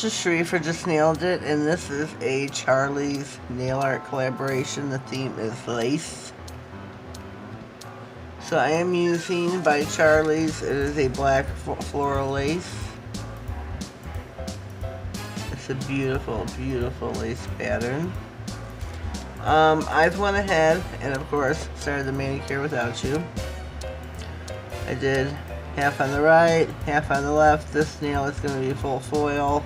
this is Sheree for Just Nailed It, and this is a Charlie's nail art collaboration. The theme is lace. So I am using by Charlie's, it is a black floral lace. It's a beautiful, beautiful lace pattern. I've went ahead and of course started the manicure without you. I did half on the right, half on the left. This nail is going to be full foil.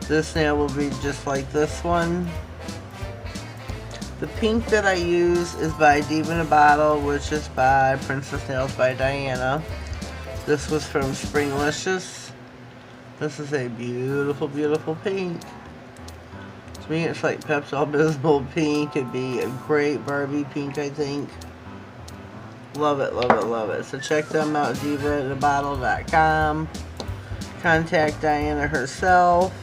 This nail will be just like this one. The pink that I use is by Diva in a Bottle, which is by Princess Nails by Diana. This was from Springlicious. This is a beautiful, beautiful pink. To me, it's like Pepto-Bismol pink. It'd be a great Barbie pink, I think. Love it, love it, love it. So check them out, divainabottle.com. Contact Diana herself.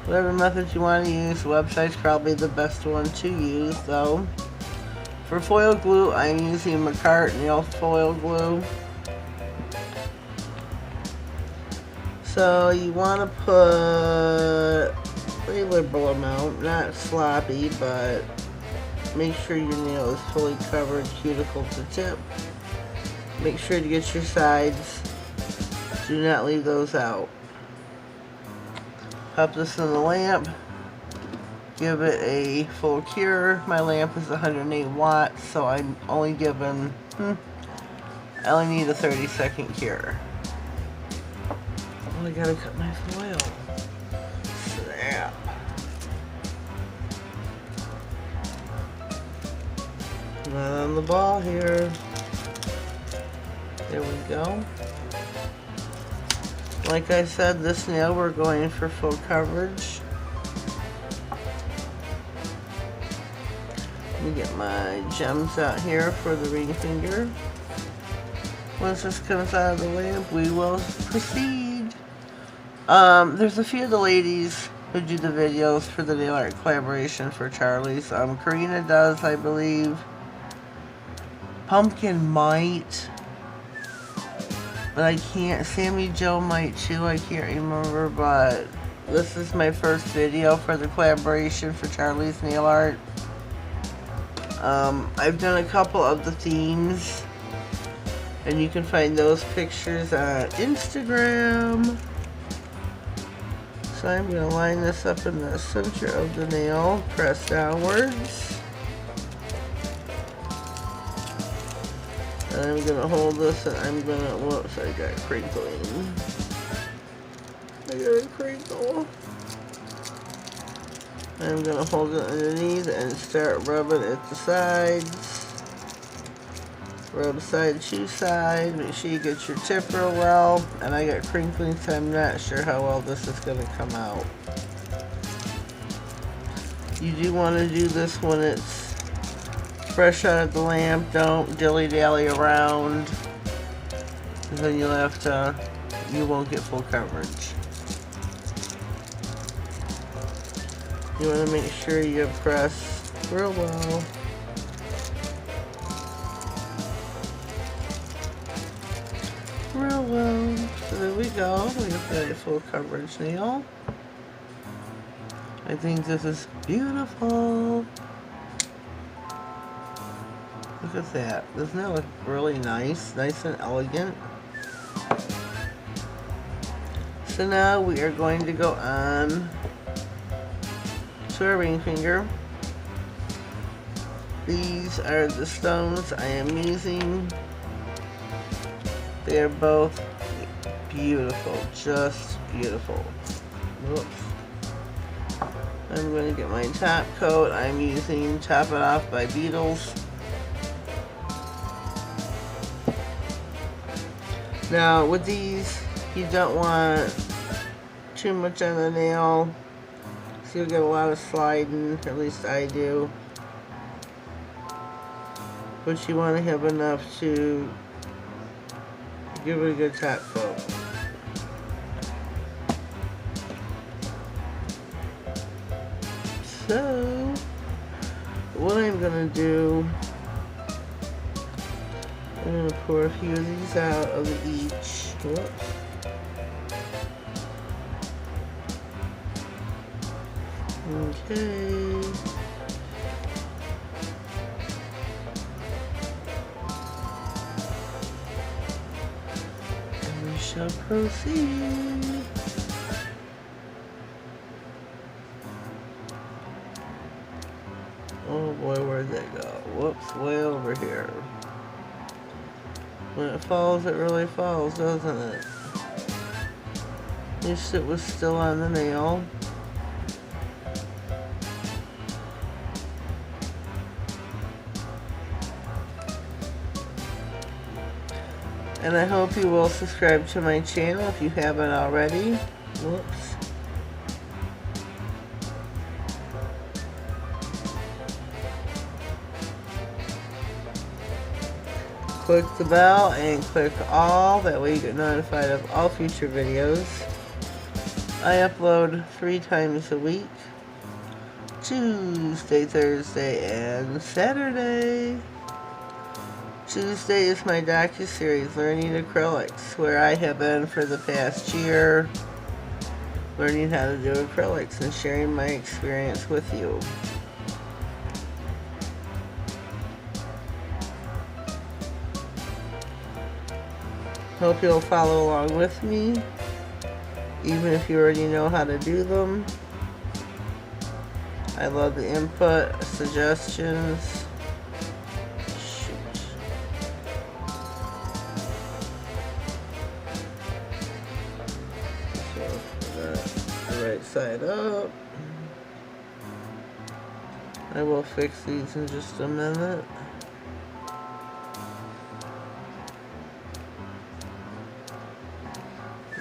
Whatever method you want to use, the website's probably the best one to use, though. For foil glue, I'm using McCart nail foil glue. So you want to put a liberal amount, not sloppy, but make sure your nail is fully covered, cuticle to tip. Make sure to get your sides. Do not leave those out. Pop this in the lamp. Give it a full cure. My lamp is 108 watts, so I'm only given, I only need a 30-second cure. Oh, I gotta cut my foil. Snap. Not on the ball here. There we go. Like I said, this nail we're going for full coverage. Let me get my gems out here for the ring finger. Once this comes out of the lamp, we will proceed. There's a few of the ladies who do the videos for the nail art collaboration for Charlie's. Karina does, I believe. Pumpkin might. But I can't, Sammy Joe might too, I can't remember, but this is my first video for the collaboration for Charlie's nail art. I've done a couple of the themes, and you can find those pictures on Instagram. So I'm going to line this up in the center of the nail, press downwards. I'm going to hold this and I'm going to, whoops, I got crinkling. I got a crinkle. I'm going to hold it underneath and start rubbing at the sides. Rub side to side. Make sure you get your tip real well. And I got crinkling, so I'm not sure how well this is going to come out. You do want to do this when it's fresh out of the lamp. Don't dilly-dally around, because then you'll have to, you won't get full coverage. You want to make sure you press real well. Real well. So there we go. We've got a full coverage nail. I think this is beautiful. Look at that. Doesn't that look really nice? Nice and elegant. So now we are going to go on to our ring finger. These are the stones I am using. They are both beautiful. Just beautiful. Whoops. I'm going to get my top coat. I'm using Top It Off by Beetles. Now with these, you don't want too much on the nail, so you'll get a lot of sliding, at least I do. But you want to have enough to give it a good top coat. So, what I'm going to do, I'm going to pour a few of these out of each. Whoops. Okay. And we shall proceed. Oh boy, where'd that go? Whoops, way over here. When it falls, it really falls, doesn't it? At least it was still on the nail. And I hope you will subscribe to my channel if you haven't already. Whoops. Click the bell and click all, that way you get notified of all future videos. I upload 3 times a week, Tuesday, Thursday, and Saturday. Tuesday is my docu-series, Learning Acrylics, where I have been for the past year, learning how to do acrylics and sharing my experience with you. Hope you'll follow along with me, even if you already know how to do them. I love the input, suggestions. Shoot. So the right side up. I will fix these in just a minute.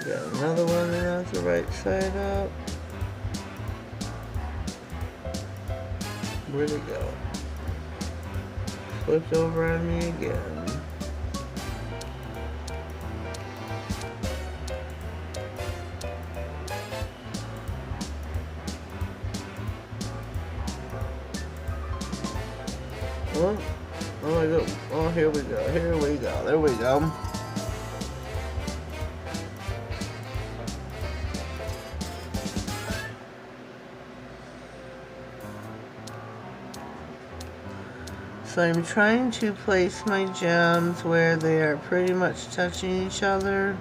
Got another one that's the right side up. Where'd it go? Flipped over on me again. Oh my god. Oh, here we go. Here we go. There we go. So I'm trying to place my gems where they are pretty much touching each other,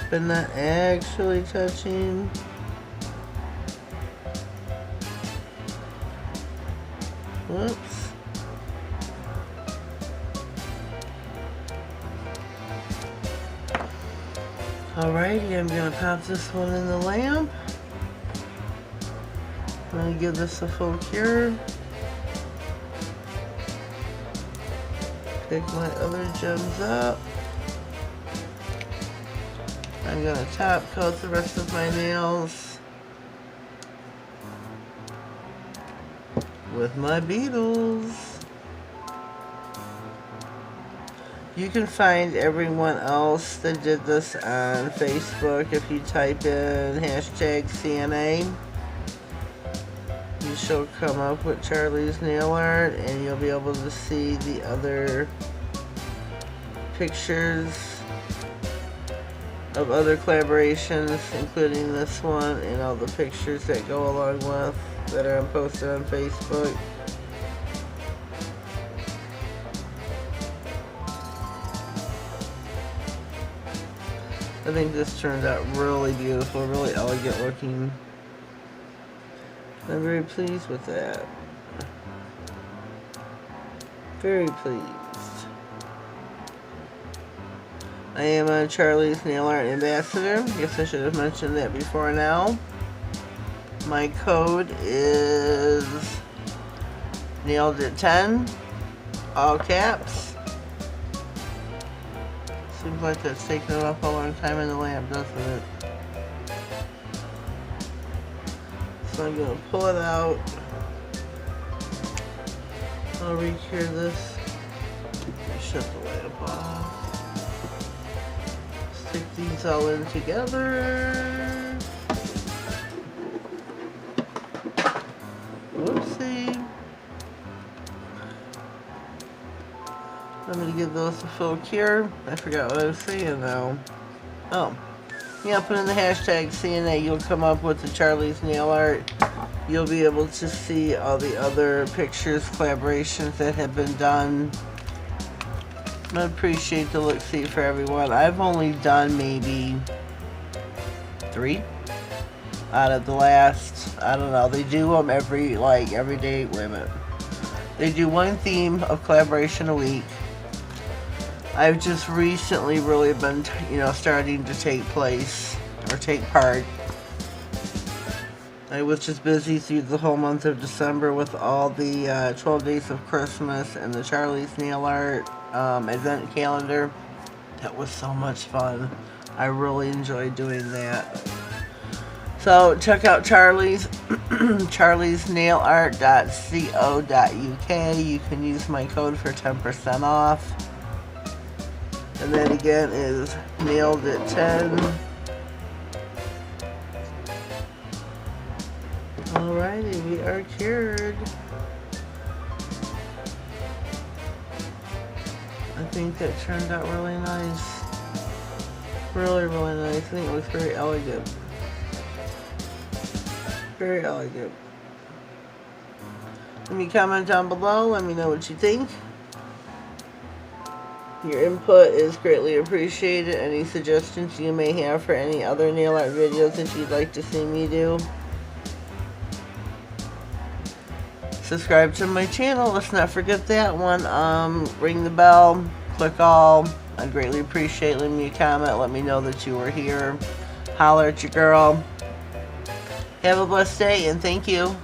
but not actually touching. Whoops. Alrighty, I'm gonna pop this one in the lamp. I'm gonna give this a full cure. Pick my other gems up. I'm gonna top coat the rest of my nails with my beetles. You can find everyone else that did this on Facebook if you type in #CNA. You shall come up with Charlie's nail art and you'll be able to see the other pictures of other collaborations, including this one and all the pictures that go along with that are posted on Facebook. I think this turned out really beautiful, really elegant looking. I'm very pleased with that. Very pleased. I am a Charlie's Nail Art Ambassador. Guess I should have mentioned that before now. My code is NailedIt10, all caps. Seems like that's taken up a long time in the lamp, doesn't it? So I'm going to pull it out. I'll recure this. Shut the lamp off. Stick these all in together. Whoopsie. I'm going to give those a full cure. I forgot what I was saying now. Oh. put in the hashtag CNA. You'll come up with the Charlie's nail art. You'll be able to see all the other pictures, collaborations that have been done. I appreciate the look-see for everyone. I've only done maybe 3 out of the last, I don't know, they do them every day, wait a minute. They do 1 theme of collaboration a week. I've just recently really been, starting to take part. I was just busy through the whole month of December with all the 12 Days of Christmas and the Charlie's Nail Art event calendar. That was so much fun. I really enjoyed doing that. So check out Charlie's, charliesnailart.co.uk. You can use my code for 10% off. And that again is NailedIt10. Alrighty, we are cured. I think that turned out really nice. Really, really nice. I think it looks very elegant. Very elegant. Let me comment down below. Let me know what you think. Your input is greatly appreciated. Any suggestions you may have for any other nail art videos that you'd like to see me do. Subscribe to my channel. Let's not forget that one. Ring the bell. Click all. I'd greatly appreciate. Leave me a comment. Let me know that you were here. Holler at your girl. Have a blessed day and thank you.